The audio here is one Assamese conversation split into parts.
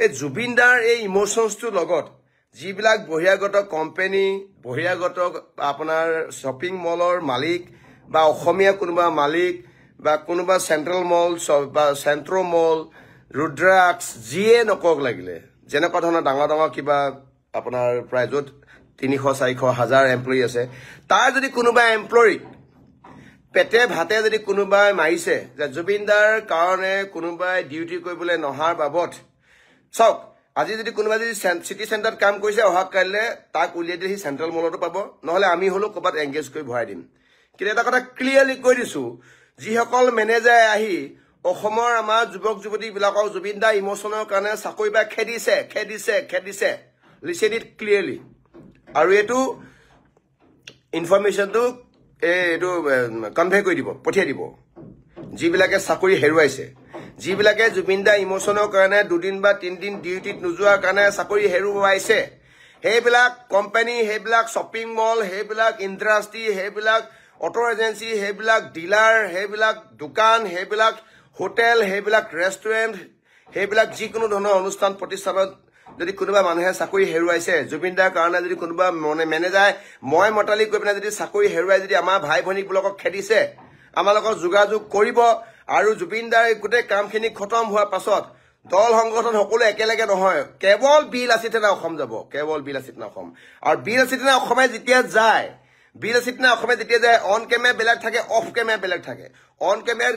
এই জুবিনদাৰ এই ইমোশনছটো লগত যিবিলাক বহিৰাগত কোম্পানী বহিৰাগত আপোনাৰ শ্বপিং মলৰ মালিক বা অসমীয়া কোনোবা মালিক বা কোনোবা চেন্ট্ৰেল মল বা চেন্ট্ৰো মল ৰুদ্ৰাক্স যিয়ে নকক লাগিলে যেনেকুৱা ধৰণৰ ডাঙৰ ডাঙৰ কিবা আপোনাৰ প্ৰায় য'ত 300-400,000 এমপ্লয়ী আছে তাৰ যদি কোনোবা এমপ্লয়ী পেটে ভাতে যদি কোনোবাই মাৰিছে যে জুবিনদাৰ কাৰণে কোনোবাই ডিউটি কৰিবলৈ নহাৰ বাবদ চাওক আজি যদি কোনোবাই যদি সিটি চেণ্টাৰত কাম কৰিছে অহা কাইলৈ তাক উলিয়াই দিলে সি চেণ্ট্ৰেল মলতো পাব নহ'লে আমি হ'লেও ক'ৰবাত এংগেজ কৰি ভৰাই দিম কিন্তু এটা কথা ক্লিয়াৰলি কৈ দিছোঁ যিসকল মেনেজাৰে আহি অসমৰ আমাৰ যুৱক যুৱতীবিলাকক জুবিনদা ইমোশ্যনৰ কাৰণে চাকৰি বা খেদিছে লিচেন ইট ক্লিয়াৰলি আৰু এইটো ইনফৰমেশ্যনটো এইটো কনভে কৰি দিব পঠিয়াই দিব যিবিলাকে চাকৰি হেৰুৱাইছে যিবিলাকে জুবিনদা ইমোশ্যনৰ কাৰণে 2 দিন বা 3 দিন ডিউটিত নোযোৱাৰ কাৰণে চাকৰি হেৰুৱাইছে সেইবিলাক কোম্পানী সেইবিলাক শ্বপিং মল সেইবিলাক ইণ্ডাষ্ট্ৰী সেইবিলাক অটো এজেঞ্চি সেইবিলাক ডিলাৰ সেইবিলাক দোকান সেইবিলাক হোটেল সেইবিলাক ৰেষ্টুৰেণ্ট সেইবিলাক যিকোনো ধৰণৰ অনুষ্ঠান প্ৰতিষ্ঠানত যদি কোনোবা মানুহে চাকৰি হেৰুৱাইছে জুবিনদাৰ কাৰণে যদি কোনোবা মেনেজাৰ মই মতালি কৈ পিনে যদি চাকৰি হেৰুৱাই যদি আমাৰ ভাই ভনীবিলাকক খেদিছে আমাৰ লগত যোগাযোগ কৰিব আৰু জুবিনদাৰ গোটেই কামখিনি খতম হোৱাৰ পাছত দল সংগঠন সকলো একেলগে নহয় কেৱল বিল আছিতেনা অসম যাব কেৱল বিল আছিতেনা অসম আৰু বিল আছিতেনা অসমে যেতিয়া যায় বিল আছিতেনা অসমে যেতিয়া যায় অন কেমেৰা বেলেগ থাকে অফ কেমেৰা বেলেগ থাকে অন কেমেৰা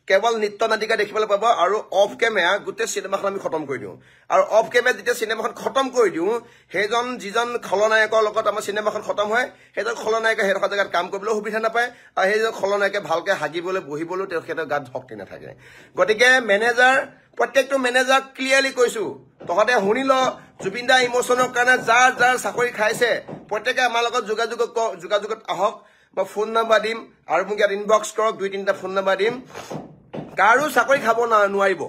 কেৱল নৃত্য নাটিকা দেখিবলৈ পাব আৰু অফ কেমেৰা গোটেই চিনেমাখন আমি খতম কৰি দিওঁ আৰু অফ কেমেৰা যেতিয়া চিনেমাখন খতম কৰি দিওঁ সেইজন যিজন খলনায়কৰ লগত আমাৰ চিনেমাখন খতম হয় সেইজন খলনায়কে সেইডোখৰ জেগাত কাম কৰিবলৈ সুবিধা নাপায় আৰু সেইজন খলনায়কে ভালকৈ হাগিবলৈ বহিবলৈ তেখেতৰ গাত শক্তি নাথাকে গতিকে মেনেজাৰ প্ৰত্যেকটো মেনেজাৰ ক্লিয়াৰলি কৈছোঁ তহঁতে শুনি ল জুবিনদা ইমোশ্যনৰ কাৰণে যাৰ যাৰ চাকৰি খাইছে প্ৰত্যেকে আমাৰ লগত যোগাযোগত আহক মই ফোন নম্বৰ দিম আৰু মোক ইয়াত ইনবক্স কৰক 2-3টা ফোন নম্বৰ দিম কাৰো চাকৰি খাব নোৱাৰিব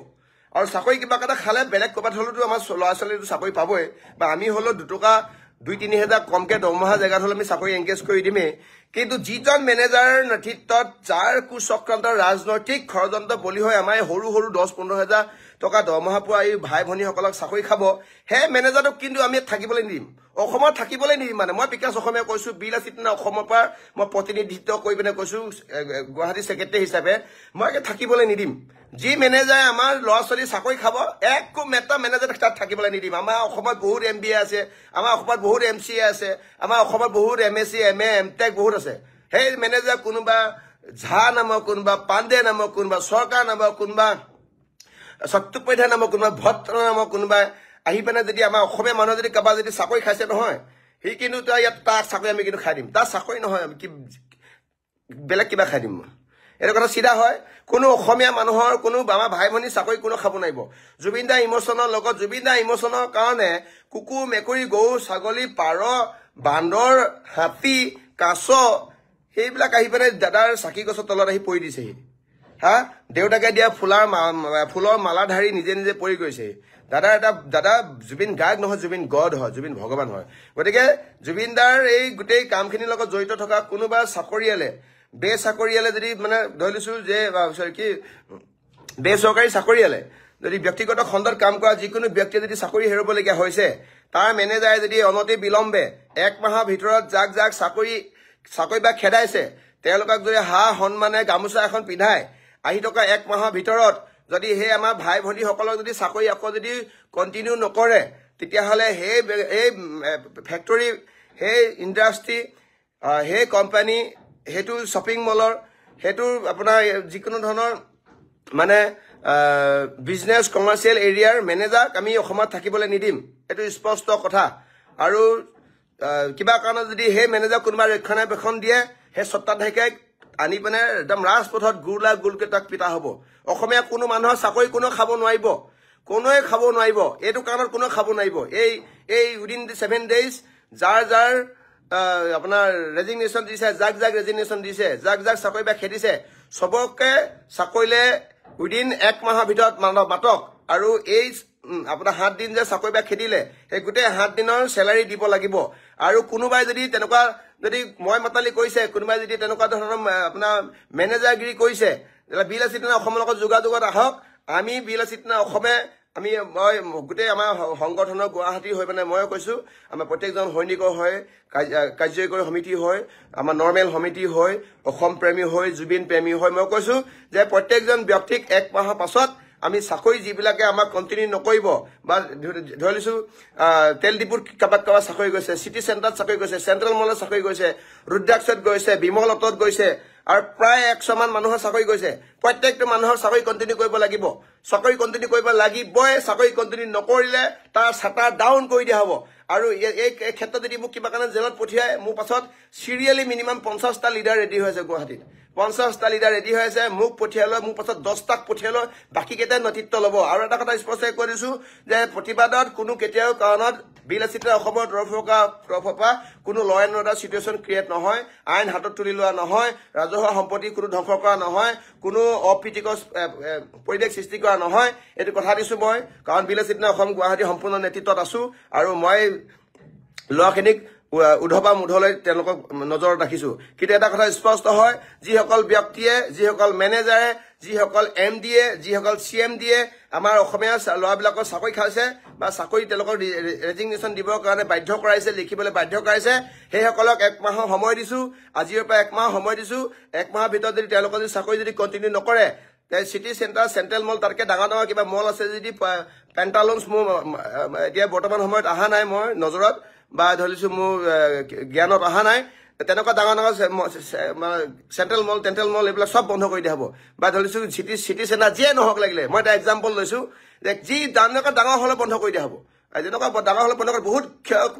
আৰু চাকৰি কিবা এটা খালে বেলেগ ক'ৰবাত হ'লেতো আমাৰ ল'ৰা ছোৱালীটো চাকৰি পাবই বা আমি হ'লেও 2-3 হাজাৰ কমকৈ দৰমহা জেগাত হ'লে আমি চাকৰি এংগেজ কৰি দিমেই কিন্তু যিজন মেনেজাৰৰ নেতৃত্বত যাৰ কুচক্ৰান্ত ৰাজনৈতিক ষড়যন্ত্ৰ বলি হৈ আমাৰ সৰু 10-15 হাজাৰ টকা দৰমহা পোৱা এই ভাই ভনীসকলক চাকৰি খাব সেই মেনেজাৰটোক কিন্তু আমি থাকিবলৈ নিদিম অসমত থাকিবলৈ নিদিম মানে মই বিকাশ অসমীয়া কৈছোঁ বিল আছিতেনা অসমৰ পৰা মই প্ৰতিনিধিত্ব কৰি পিনে কৈছোঁ গুৱাহাটী ছেক্ৰেটাৰী হিচাপে মই থাকিবলৈ নিদিম যি মেনেজাৰে আমাৰ ল'ৰা ছোৱালী চাকৰি খাব একো এটা মেনেজাৰ তাত থাকিবলৈ নিদিম আমাৰ অসমত বহুত MBA আছে আমাৰ অসমত বহুত MCA আছে আমাৰ অসমত বহুত MSc MA MTech বহুত আছে সেই মেনেজাৰ কোনোবা ঝা নামৰ কোনোবা পাণ্ডে নামৰ কোনোবা চৰকাৰ নামৰ কোনোবা চট্টোপাধ্যায় নামৰ কোনোবা ভট্ট নামৰ কোনোবা আহি পিনে যদি আমাৰ অসমীয়া মানুহে যদি কাৰোবাৰ যদি চাকৰি খাইছে নহয় সি কিন্তু ইয়াত তাৰ চাকৰি আমি কিন্তু খাই দিম তাৰ চাকৰি নহয় আমি কি বেলেগ কিবা খাই দিম এইটো কথা চিধা হয় কোনো অসমীয়া মানুহৰ কোনো আমাৰ ভাই ভনী চাকৰি কোনো খাব নোৱাৰিব জুবিনদা ইমোশ্যনৰ লগত জুবিনদা ইমোশ্যনৰ কাৰণে কুকুৰ মেকুৰী গৰু ছাগলী পাৰ বান্দৰ হাতী কাছ সেইবিলাক আহি পিনে দাদাৰ চাকি গছৰ তলত আহি পৰি দিছেহি হা দেউতাকে দিয়া ফুলৰ মালা ধাৰি নিজে নিজে পৰি গৈছে দাদা জুবিন গায়ক নহয় জুবিন গড হয় জুবিন ভগৱান হয় গতিকে জুবিনদাৰ এই গোটেই কামখিনিৰ লগত জড়িত থকা কোনোবা চাকৰিয়ালে বেচাকৰিয়ালে যদি মানে ধৰি লৈছোঁ যে কি বেচৰকাৰী চাকৰিয়ালে যদি ব্যক্তিগত খণ্ডত কাম কৰা যিকোনো ব্যক্তিয়ে যদি চাকৰি হেৰুৱাবলগীয়া হৈছে তাৰ মেনেজাৰে যদি অনতি বিলম্বে 1 মাহৰ ভিতৰত যাক চাকৰি বা খেদাইছে তেওঁলোকক যদি সন্মানে গামোচা এখন পিন্ধাই আহি থকা 1 মাহৰ ভিতৰত যদি সেই আমাৰ ভাই ভনীসকলক যদি চাকৰি আকৌ যদি কণ্টিনিউ নকৰে তেতিয়াহ'লে সেই ফেক্টৰী সেই ইণ্ডাষ্ট্ৰী সেই কোম্পানী সেইটো শ্বপিং মলৰ সেইটো আপোনাৰ যিকোনো ধৰণৰ মানে বিজনেছ কমাৰ্চিয়েল এৰিয়াৰ মেনেজাৰক আমি অসমত থাকিবলৈ নিদিম এইটো স্পষ্ট কথা আৰু কিবা কাৰণত যদি সেই মেনেজাৰ কোনোবা ৰক্ষণাবেক্ষণ দিয়ে সেই সত্তাধাৰীকে আনি পিনে একদম ৰাজপথত গোলকৈ তাক পিতা হ'ব অসমীয়া কোনো মানুহৰ চাকৰি কোনো খাব নোৱাৰিব কোনোৱে খাব নোৱাৰিব এইটো কাৰণত কোনো খাব নোৱাৰিব এই উইদিন 7 days যাৰ আপোনাৰ ৰেজিগনেশ্যন দিছে যাক ৰেজিগনেশ্যন দিছে যাক চাকৰি বা খেদিছে সবকে চাকৰিলে উইদিন 1 মাহৰ ভিতৰত মাতক আৰু এই আপোনাৰ 7 দিন যে চাকৰি বা খেদিলে সেই গোটেই 7 দিনৰ চেলাৰী দিব লাগিব আৰু কোনোবাই যদি তেনেকুৱা যদি মই মাতালি কৰিছে কোনোবাই যদি তেনেকুৱা ধৰণৰ আপোনাৰ মেনেজাৰগিৰি কৰিছে বিল আছিতেনা অসমৰ লগত যোগাযোগত আহক আমি বিল আছিতেনা অসমে আমি মই গোটেই আমাৰ সংগঠনৰ গুৱাহাটী হৈ মানে মই কৈছো আমাৰ প্ৰত্যেকজন সৈনিকৰ হয় কাৰ্যকৰী সমিতি হয় আমাৰ নৰ্মেল সমিতি হয় অসম প্ৰেমী হয় জুবিন প্ৰেমী হয় মই কৈছো যে প্ৰত্যেকজন ব্যক্তিক এক মাহৰ পাছত আমি চাকৰি যিবিলাকে আমাক কণ্টিনিউ নকৰিব বা ধৰিছো তেল ডিপুত কাবাক চাকৰি গৈছে চিটি চেণ্টাৰত চাকৰি গৈছে চেণ্ট্ৰেল মলত চাকৰি গৈছে ৰুদ্ৰাক্ষত গৈছে বিমল অটত গৈছে আৰু প্ৰায় 100 মান মানুহৰ চাকৰি গৈছে প্ৰত্যেকটো মানুহৰ চাকৰি কণ্টিনিউ কৰিব লাগিব চাকৰি কণ্টিনিউ কৰিব লাগিবই চাকৰি কণ্টিনিউ নকৰিলে তাৰ ছাটাৰ ডাউন কৰি দিয়া হ'ব আৰু এই ক্ষেত্ৰত যদি মোক কিবা কাৰণে জেলত পঠিয়ায় মোৰ পাছত সিৰিয়ালি মিনিমাম 50টা লিডাৰ ৰেডি হৈ আছে গুৱাহাটীত 50টা লিডাৰ ৰেডি হৈ আছে মোক পঠিয়ালৈ মোৰ পাছত 10টাক পঠিয়ালৈ বাকি কেইটা নেতৃত্ব ল'ব আৰু এটা কথা স্পষ্ট কৈ দিছো যে প্ৰতিবাদত কোনো কেতিয়াও কাৰণত বিলাসিতা অসমৰ তৰফৰ পৰা কোনো ল এণ্ড অৰ্ডাৰ চিটুৱেশ্যন ক্ৰিয়েট নহয় আইন হাতত তুলি লোৱা নহয় ৰাজহুৱা সম্পত্তি কোনো ধ্বংস কৰা নহয় কোনো অপ্ৰীতিকৰ পৰিৱেশ সৃষ্টি কৰা নহয় এইটো কথা দিছো মই কাৰণ বিলাসিতা অসম গুৱাহাটী সম্পূৰ্ণ নেতৃত্বত আছো আৰু মই ল'ৰাখিনিক উধবা মুধলৈ তেওঁলোকক নজৰত ৰাখিছো কিন্তু এটা কথা স্পষ্ট হয় যিসকল ব্যক্তিয়ে যিসকল মেনেজাৰে যিসকল এমডিএ যিসকল চিএমডিএ আমাৰ অসমীয়া ল'ৰাবিলাকৰ চাকৰি খাইছে বা চাকৰি তেওঁলোকক ৰেজিগনেশ্যন দিবৰ কাৰণে বাধ্য কৰাইছে লিখিবলৈ বাধ্য কৰাইছে সেইসকলক 1 মাহৰ সময় দিছো আজিৰ পৰা 1 মাহ সময় দিছো 1 মাহৰ ভিতৰত যদি তেওঁলোকৰ যদি চাকৰি যদি কণ্টিনিউ নকৰে চিটি চেণ্টাৰ চেণ্ট্ৰেল মল তাতকৈ ডাঙৰ কিবা মল আছে যদি পেণ্টালুন্স মোৰ এতিয়া বৰ্তমান সময়ত অহা নাই মই নজৰত বা ধৰিছো মোৰ জ্ঞানত অহা নাই তেনেকুৱা ডাঙৰ চেণ্ট্ৰেল মল টেণ্ট্ৰেল মল এইবিলাক সব বন্ধ কৰি দিয়া হ'ব বা ধৰিছো চিটি চেণ্টাৰ যিয়ে নহওক লাগিলে মই এটা এক্সাম্পল লৈছো যে যি ডাঙৰ হ'লে বন্ধ কৰি দিয়া হ'ব যেনেকুৱা ডাঙৰ হ'লে বন্ধ কৰি বহুত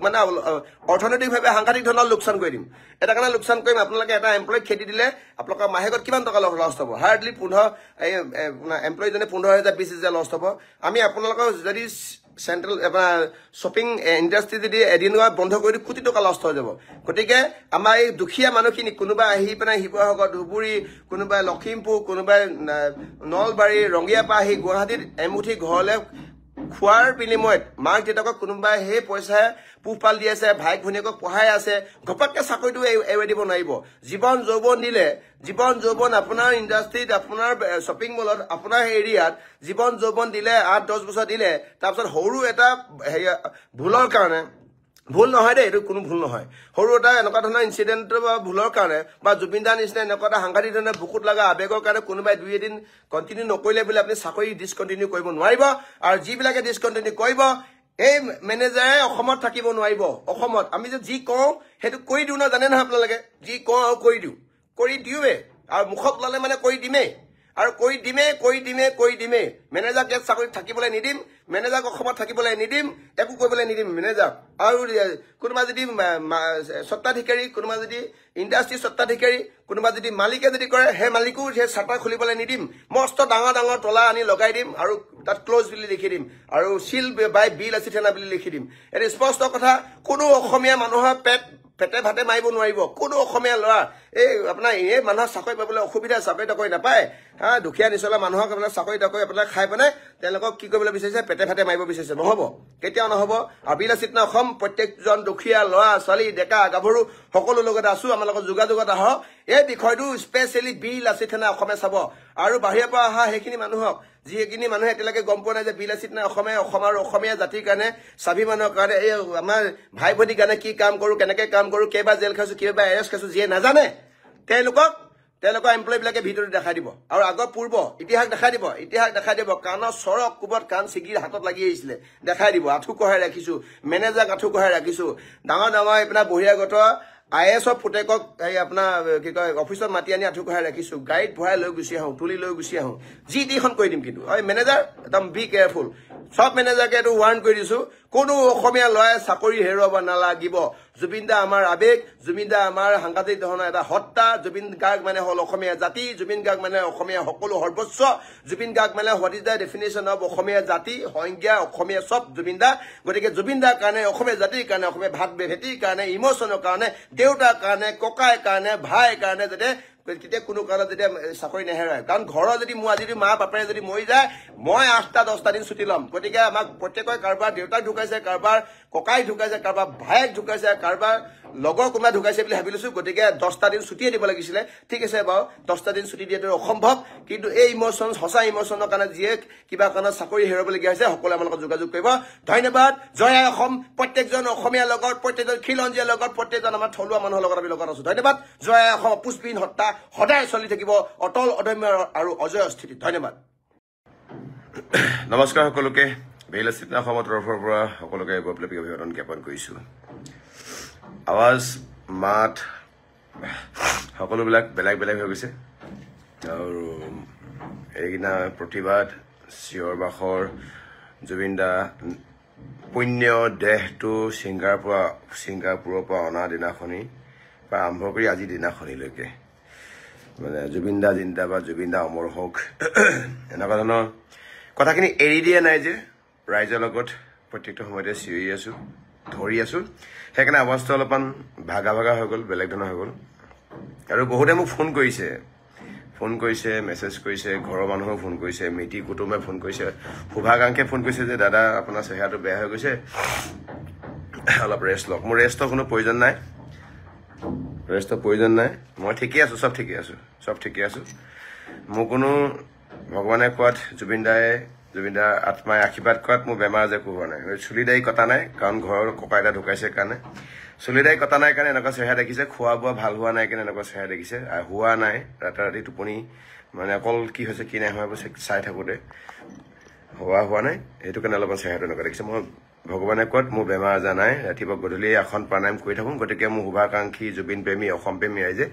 মানে অৰ্থনৈতিকভাৱে সাংঘাতিক ধৰণৰ লোকচান কৰি দিম এটা কাৰণে লোকচান কৰিম আপোনালোকে এটা এমপ্লয়ীক খেতি দিলে আপোনালোকৰ মাহেকত কিমান টকা লছ হ'ব হাৰ্ডলি 15 এমপ্লয়ীজনে 15,000 20,000 লছ হ'ব আমি আপোনালোকৰ যদি চেণ্ট্ৰেল শ্বপিং ইণ্ডাষ্ট্ৰী যদি এদিন বন্ধ কৰি কোটি টকা লছ হৈ যাব গতিকে আমাৰ এই দুখীয়া মানুহখিনি কোনোবা আহি পেলাই শিৱসাগৰ ধুবুৰী কোনোবাই লখিমপুৰ কোনোবাই নলবাৰী ৰঙিয়াপা আহি গুৱাহাটীত এমুঠি ঘৰলৈ খোৱাৰ বিনিময়ত মাক দেউতাকক কোনোবাই সেই পইচাৰে পোহপাল দি আছে ভাইক ভনীয়েকক পঢ়াই আছে ঘপককৈ চাকৰিটো এৰি দিব নোৱাৰিব জীৱন যৌৱন দিলে জীৱন যৌৱন আপোনাৰ ইণ্ডাষ্ট্ৰীত আপোনাৰ শ্বপিং মলত আপোনাৰ এৰিয়াত জীৱন যৌৱন দিলে 8-10 বছৰ দিলে তাৰপিছত সৰু এটা ভুলৰ কাৰণে ভুল নহয় দেই এইটো কোনো ভুল নহয় সৰু এটা এনেকুৱা ধৰণৰ ইনচিডেণ্টৰ বা ভুলৰ কাৰণে বা জুবিন দাৰ নিচিনা এনেকুৱা এটা সাংঘাতিক ধৰণৰ বুকুত লগা আৱেগৰ কাৰণে কোনোবাই 2 এদিন কণ্টিনিউ নকৰিলে বুলি আপুনি চাকৰি ডিছকণ্টিনিউ কৰিব নোৱাৰিব আৰু যিবিলাকে ডিছকণ্টিনিউ কৰিব এই মেনেজাৰে অসমত থাকিব নোৱাৰিব অসমত আমি যে যি কওঁ সেইটো কৰি দিওঁ না জানে নহয় আপোনালোকে যি কওঁ আৰু কৰি দিওঁৱে আৰু মুখত ল'লে মানে কৰি দিমেই আৰু কৰি দিমেই মেনেজাৰক ইয়াত চাকৰিত থাকিবলৈ নিদিম মেনেজাৰক অসমত থাকিবলৈ নিদিম একো কৰিবলৈ নিদিম মেনেজাৰক আৰু কোনোবা যদি স্বত্বাধিকাৰী কোনোবা যদি ইণ্ডাষ্ট্ৰী স্বত্বাধিকাৰী কোনোবা যদি মালিকে যদি কৰে সেই মালিকো সেই চাৰ্টাৰ খুলিবলৈ নিদিম মস্ত ডাঙৰ তলা আনি লগাই দিম আৰু তাত ক্ল'জ বুলি লিখি দিম আৰু চিল বাই বিল আছে থানা বুলি লিখি দিম এইটো স্পষ্ট কথা কোনো অসমীয়া মানুহৰ পেটে ভাতে মাৰিব নোৱাৰিব কোনো অসমীয়া ল'ৰা এই আপোনাৰ এই মানুহৰ চাকৰি পাবলৈ অসুবিধা চাকৰি তাকৰি নাপায় দুখীয়া নিচলা মানুহক আপোনাৰ চাকৰি তাকৰি আপোনাৰ খাই পেলাই তেওঁলোকক কি কৰিবলৈ বিচাৰিছে পেটে ভাতে মাৰিব বিচাৰিছে নহ'ব কেতিয়াও নহ'ব আৰু বিলাসিতা অসম প্ৰত্যেকজন দুখীয়া ল'ৰা ছোৱালী ডেকা গাভৰু সকলো লগতে আছো আমাৰ লগত যোগাযোগত আহক এই বিষয়টো স্পেচিয়েলি বিলাসিতা অসমে চাব আৰু বাহিৰৰ পৰা অহা সেইখিনি মানুহক যিখিনি মানুহে এতিয়ালৈকে গম পোৱা নাই যে বিলাসিতা অসমে অসম আৰু অসমীয়া জাতিৰ কাৰণে স্বাভিমানৰ কাৰণে এই আমাৰ ভাই ভনীৰ কাৰণে কি কাম কৰোঁ কেনেকৈ কাম কৰোঁ কেইবাৰ জেল খাইছোঁ কেইবাৰ এৰেষ্ট খাইছোঁ যিয়ে নাজানে তেওঁলোকৰ এমপ্লয়ীবিলাকে ভিডিঅ'টো দেখাই দিব আৰু আগৰ পূৰ্ব ইতিহাস দেখাই দিব কাণৰ চৰক কোবত কাণ ছিগিৰ হাতত লাগি আহিছিলে দেখাই দিব আঁঠু কঢ়াই ৰাখিছোঁ মেনেজাৰক আঁঠু কঢ়াই ৰাখিছোঁ ডাঙৰ আপোনাৰ বহিৰাগত IASৰ পুতেকক এই আপোনাৰ কি কয় অফিচত মাতি আনি আঁঠু কঢ়াই ৰাখিছোঁ গাড়ীত ভৰাই লৈ গুচি আহোঁ তুলি লৈ গুচি আহোঁ যি টিখন কৰি দিম কিন্তু মেনেজাৰ একদম বি কেয়াৰফুল সব মেনেজাৰকে এইটো ৱাৰ্ণ কৰি দিছোঁ কোনো অসমীয়া ল'ৰাই চাকৰি হেৰুৱাব নালাগিব জুবিন দা আমাৰ আৱেগ জুবিন দা আমাৰ সাংঘাতিক ধৰণৰ এটা হত্যা জুবিন গাৰ্গ মানে হ'ল অসমীয়া জাতি জুবিন গাৰ্গ মানে অসমীয়া সকলো সৰ্বোচ্চ জুবিন গাৰ্গ মানে what is the definition of Assamese জাতি সংজ্ঞা অসমীয়া চব জুবিন দা গতিকে জুবিন দাৰ কাৰণে অসমীয়া জাতিৰ কাৰণে অসমীয়া ভাত ভেটিৰ কাৰণে ইম'চনৰ কাৰণে দেউতাৰ কাৰণে ককাইৰ কাৰণে ভাইৰ কাৰণে যাতে কেতিয়া কোনো কাৰণত যেতিয়া চাকৰি নেহেৰায় কাৰণ ঘৰৰ যদি মোৰ আজি মা বাপেৰে যদি মৰি যায় মই 8-10 দিন ছুটি ল'ম গতিকে আমাক প্ৰত্যেকৰে কাৰোবাৰ দেউতাক ঢুকাইছে কাৰোবাৰ ককাই ঢুকাইছে কাৰোবাৰ ভায়েক ঢুকাইছে কাৰোবাৰ লগৰ কোনোবা ঢুকাইছে বুলি ভাবি লৈছো গতিকে 10টা দিন ছুটিয়ে দিব লাগিছিলে ঠিক আছে বাৰু 10টা দিন ছুটি দিয়াটো অসম্ভৱ কিন্তু এই ইমোশন সঁচা ইমোশনৰ কাৰণে যিয়ে কিবা কাৰণত চাকৰি হেৰুৱাবলগীয়া হৈছে সকলোৱে আমাৰ লগত যোগাযোগ কৰিব ধন্যবাদ জয় আই অসম প্ৰত্যেকজন অসমীয়াৰ লগত প্ৰত্যেকজন খিলঞ্জীয়াৰ লগত প্ৰত্যেকজন আমাৰ থলুৱা মানুহৰ লগত আমি লগত আছো ধন্যবাদ জয় আই অসম পুষ্পিন হত্যা সদায় চলি থাকিব অটল অদম্য আৰু অজয় স্থিতি ধন্যবাদ নমস্কাৰ সকলোকে বেলাচিত অসমৰ তৰফৰ পৰা সকলোকে বৈপ্লৱিক অভিবাদন জ্ঞাপন কৰিছো আৱাজ মাত সকলোবিলাক বেলেগ বেলেগ হৈ গৈছে আৰু এইদিনা প্ৰতিবাদ চিঞৰ বাখৰ জুবিন দা পুণ্য দেহটো ছিংগাপুৰৰ পৰা অনা দিনাখনি বা আৰম্ভ কৰি আজি দিনাখনিলৈকে মানে জুবিন দা জিন্দাবাদ জুবিন দা অমৰ হওক এনেকুৱা ধৰণৰ কথাখিনি এৰি দিয়া নাই যে ৰাইজৰ লগত প্ৰত্যেকটো সময়তে চিঞৰি আছো ধৰি আছো সেইকাৰণে অৱস্থা অলপমান ভাগা হৈ গ'ল বেলেগ ধৰণৰ হৈ গ'ল আৰু বহুতে মোক ফোন কৰিছে মেছেজ কৰিছে ঘৰৰ মানুহো ফোন কৰিছে মিতি কুটুমে ফোন কৰিছে শুভাকাংক্ষে ফোন কৰিছে যে দাদা আপোনাৰ চেহেৰাটো বেয়া হৈ গৈছে অলপ ৰেষ্ট লওক মোৰ ৰেষ্টৰ কোনো প্ৰয়োজন নাই মই ঠিকে আছো চব ঠিকে আছো মোৰ কোনো ভগৱানে কোৱাত জুবিন দাৰ আত্মাই আশীৰ্বাদ কোৱাত মোৰ বেমাৰ যে কোৱা নাই চুলিদাৰী কটা নাই কাৰণ ঘৰৰ ককা আইতা ঢুকাইছে কাৰণে চুলিদাৰী কটা নাই কাৰণে এনেকুৱা চেহেৰা দেখিছে খোৱা বোৱা ভাল হোৱা নাই কাৰণে এনেকুৱা চেহেৰা দেখিছে হোৱা নাই ৰাতি টোপনি মানে অকল কি হৈছে কি নাই হোৱা চাই থাকোঁতে হোৱা নাই সেইটো কাৰণে অলপমান চেহেৰাটো এনেকুৱা দেখিছে মই ভগৱানে কোৱাত মোৰ বেমাৰ আজাৰ নাই ৰাতিপুৱা গধূলি আসন প্ৰাণায়াম কৰি থাকোঁ গতিকে মোৰ শুভাকাংক্ষী জুবিন প্ৰেমী অসম প্ৰেমী ৰাইজে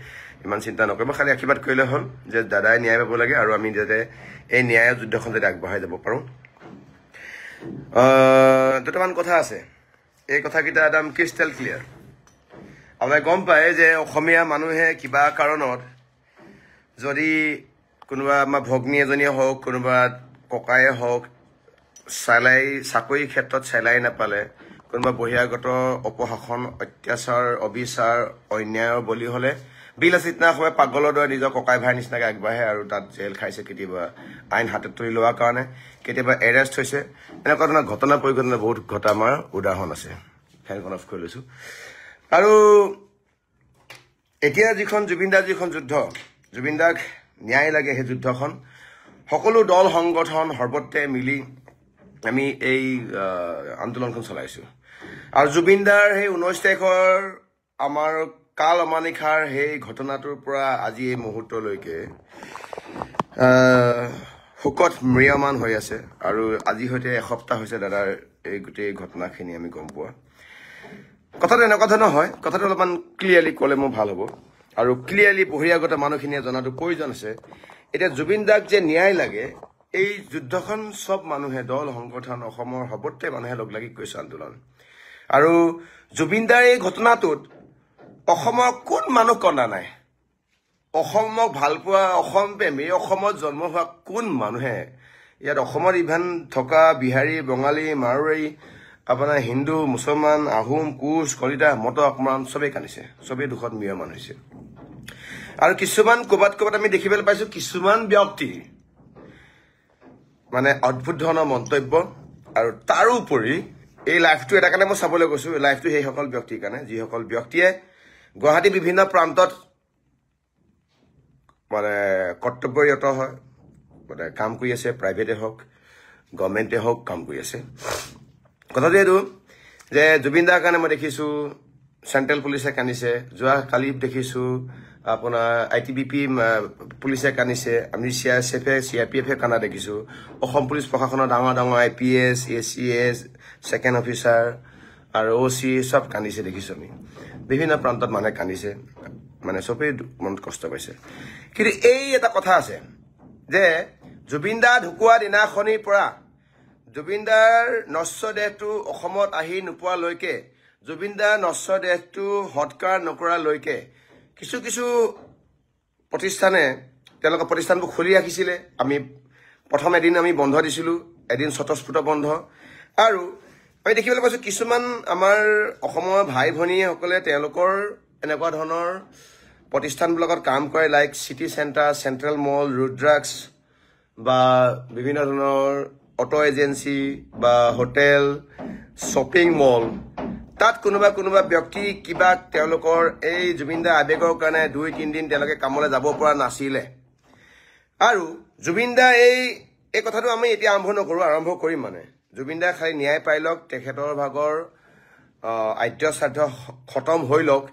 ইমান চিন্তা নকৰিব খালি আশীৰ্বাদ কৰিলে হ'ল যে দাদাই ন্যায় পাব লাগে আৰু আমি যাতে এই ন্যায়ৰ যুদ্ধখন যাতে আগবঢ়াই যাব পাৰোঁ দুটামান কথা আছে এই কথাকেইটা একদম ক্ৰিষ্টেল ক্লিয়াৰ আপোনালোকে গম পায় যে অসমীয়া মানুহে কিবা কাৰণত যদি কোনোবা আমাৰ ভগ্নী এজনীয়ে হওক কোনোবা ককায়ে হওক চাকৰিৰ ক্ষেত্ৰত চেলাই নাপালে কোনোবা বহিৰাগত অপশাসন অত্যাচাৰ অবিচাৰ অন্যায়ৰ বলি হ'লে বিলাচিত নাথে পাগলৰ দৰে নিজৰ ককাই ভাইৰ নিচিনাকৈ আগবাঢ়ে আৰু তাত জেল খাইছে কেতিয়াবা আইন হাতত তুলি লোৱাৰ কাৰণে কেতিয়াবা এৰেষ্ট হৈছে এনেকুৱা ধৰণৰ ঘটনা পৰিঘটনা বহুত ঘটা আমাৰ উদাহৰণ আছে ফেনখন অফ কৰি লৈছোঁ আৰু এতিয়া যিখন জুবিন দাৰ যিখন যুদ্ধ জুবিন দাক ন্যায় লাগে সেই যুদ্ধখন সকলো দল সংগঠন সৰ্বত্ৰে মিলি আমি এই আন্দোলনখন চলাইছোঁ আৰু জুবিন দাৰ সেই 19 তাৰিখৰ আমাৰ কাল অমানিশাৰ সেই ঘটনাটোৰ পৰা আজি এই মুহূৰ্তলৈকে শোকত ম্ৰিয়মান হৈ আছে আৰু আজি সৈতে এসপ্তাহ হৈছে দাদাৰ এই গোটেই ঘটনাখিনি আমি গম পোৱা কথাটো এনেকুৱা ধৰণৰ হয় কথাটো অলপমান ক্লিয়াৰলি ক'লে মোৰ ভাল হ'ব আৰু ক্লিয়াৰলি বহিৰাগত মানুহখিনিয়ে জনাটো প্ৰয়োজন আছে এতিয়া জুবিন দাক যে ন্যায় লাগে এই যুদ্ধখন সব মানুহে দল সংগঠন অসমৰ সৰ্বত্ৰে মানুহে লগ লাগি কৰিছে আন্দোলন আৰু জুবিন দাৰ এই ঘটনাটোত অসমৰ কোন মানুহ কন্দা নাই অসমক ভালপোৱা অসম প্ৰেমী অসমত জন্ম হোৱা কোন মানুহে ইয়াত অসমত ইভান থকা বিহাৰী বঙালী মাৰোৱাৰী আপোনাৰ হিন্দু মুছলমান আহোম কোচ কলিতা মটৰ অকমান চবেই কান্দিছে চবেই দুখত ম্ৰিয়মান হৈছে আৰু কিছুমান ক'ৰবাত আমি দেখিবলৈ পাইছোঁ কিছুমান ব্যক্তি মানে অদ্ভুত ধৰণৰ মন্তব্য আৰু তাৰোপৰি এই লাইভটো এটা কাৰণে মই চাবলৈ গৈছোঁ লাইভটো সেইসকল ব্যক্তিৰ কাৰণে যিসকল ব্যক্তিয়ে গুৱাহাটী বিভিন্ন প্ৰান্তত মানে কৰ্তব্যৰত হয় মানে কাম কৰি আছে প্ৰাইভেটে হওক গভৰ্ণমেণ্টে হওক কাম কৰি আছে কথাটো এইটো যে জুবিন দাৰ কাৰণে মই দেখিছোঁ চেণ্ট্ৰেল পুলিচে কান্দিছে যোৱাকালি দেখিছোঁ আপোনাৰ ITBP পুলিচে কান্দিছে আমি CRPF কান্দা দেখিছোঁ অসম পুলিচ প্ৰশাসনৰ ডাঙৰ IPS ACS ছেকেণ্ড অফিচাৰ আৰু OC সব কান্দিছে দেখিছোঁ আমি বিভিন্ন প্ৰান্তত মানুহে কান্দিছে মানে চবেই মনত কষ্ট পাইছে কিন্তু এই এটা কথা আছে যে জুবিন দা ঢুকুৱা দিনাখনিৰ পৰা জুবিন দাৰ নশ্বৰ দেহটো অসমত আহি নোপোৱালৈকে জুবিন দাৰ নশ্বৰ দেহটো সৎকাৰ নকৰালৈকে কিছু প্ৰতিষ্ঠানে তেওঁলোকৰ প্ৰতিষ্ঠানবোৰ খুলি ৰাখিছিলে আমি প্ৰথম এদিন আমি বন্ধ দিছিলোঁ এদিন স্বতঃস্ফূৰ্ত বন্ধ আৰু আমি দেখিবলৈ পাইছোঁ কিছুমান আমাৰ অসমৰ ভাই ভনীসকলে তেওঁলোকৰ এনেকুৱা ধৰণৰ প্ৰতিষ্ঠানবিলাকত কাম কৰে like city centre central mall Rudraksh বা বিভিন্ন ধৰণৰ অটো এজেঞ্চি বা হোটেল শ্বপিং মল তাত কোনোবা ব্যক্তি কিবা তেওঁলোকৰ এই জুবিনদাৰ আবেগৰ কাৰণে 2-3 দিন তেওঁলোকে কামলৈ যাব পৰা নাছিলে আৰু জুবিনদা এই কথাটো আমি এতিয়া আৰম্ভ কৰিম মানে জুবিনদা খালি ন্যায় পাই লওক তেখেতৰ ভাগৰ আদ্য শ্ৰাদ্ধ খতম হৈ লওক